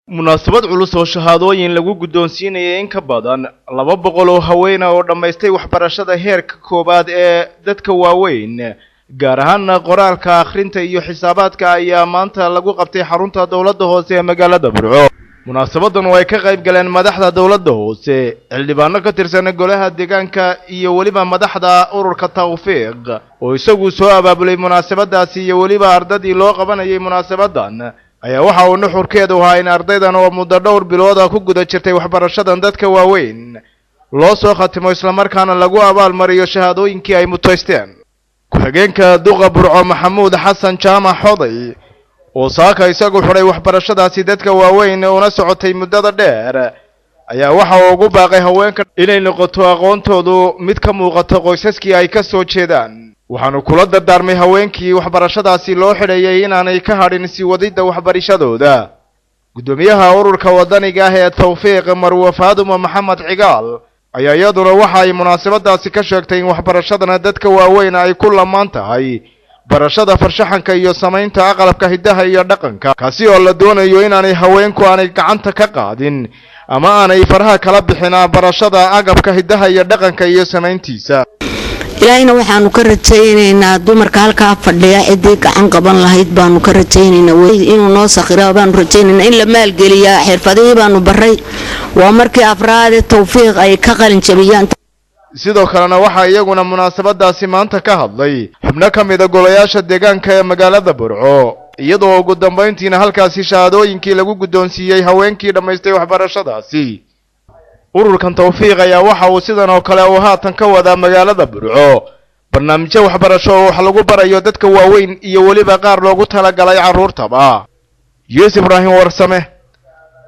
munaasabad culus oo shahaadooyin lagu guddoonsiinayay in ka badan 200 oo haween oo dhamaystay waxbarashada heerka koobaad ee dadka waaweyn gaar ahaan qoraalka akhrinta iyo xisaabaadka ayaa maanta lagu qabtay xarunta dawladda hoose ee magaalada Burco. munaasabadan oo ay ka qayb galeen madaxda dawladda hoose, xildhibaano ka tirsan golaha deegaanka iyo waliba madaxda ururka Tawfiiq oo isagu soo abaabulay munaasabadaasi iyo waliba ardadii loo qabanayay munaasabadan ayaa waxa uu nuxurkeedu ahaa in ardaydan oo muddo dhowr bilood ku guda jirtay waxbarashadan dadka waaweyn loo soo khatimo isla markaana lagu abaal mariyo shahaadooyinkii ay mutaysteen. ku-xigeenka duqa Burco Maxamuud Xasan Jaamac Xoday oo saaka isagu xuray waxbarashadaasi dadka waaweyn oo na socotay muddada dheer ayaa waxa uu ugu baaqay haweenka inay noqoto aqoontoodu mid ka muuqato qoysaskii ay ka soo jeedaan. waxaanu kula dardaarmay haweenkii waxbarashadaasi loo xidheeyay inaanay ka hadhin sii wadida waxbarashadooda. gudoomiyaha ururka wadaniga ah ee Tawfiiq Marwo Faadumo Maxamed Cigaal ayaa iyaduna waxa ay munaasabadaasi ka sheegtay in waxbarashadana dadka waaweyn ay ku lamaan tahay barashada farshaxanka iyo samaynta aqalabka hidaha iyo dhaqanka, kaasi oo la doonayo inaanay haweenku aanay gacanta ka qaadin ama aanay faraha kala bixin barashada agabka hidaha iyo dhaqanka iyo samayntiisa. ilaahayna waxaanu ka rajaynaynaa dumarka halka fadhiya cidii gacan qaban lahayd baanu ka rajaynaynaa inuu noo sakhiro baanu rajaynaynaa in la maalgeliyo xirfadihii baanu baray waa markii afraad Tawfiiq ay ka qalin jabiyaan. sidoo kalena waxa iyaguna munaasabadaasi maanta ka hadlay xubno ka mid ah golayaasha deegaanka ee magaalada Burco, iyadoo ugu dambeyntiina halkaasi shahaadooyinkii lagu guddoonsiiyay haweenkii dhamaystay waxbarashadaasi. ururkan Tawfiiq ayaa waxa uu sidan oo kale uu haatan ka wada magaalada Burco barnaamijyo waxbarasho oo wax lagu barayo dadka waaweyn iyo waliba qaar loogu talagalay carruurtaba. Yuusuf Ibraahim Warsame,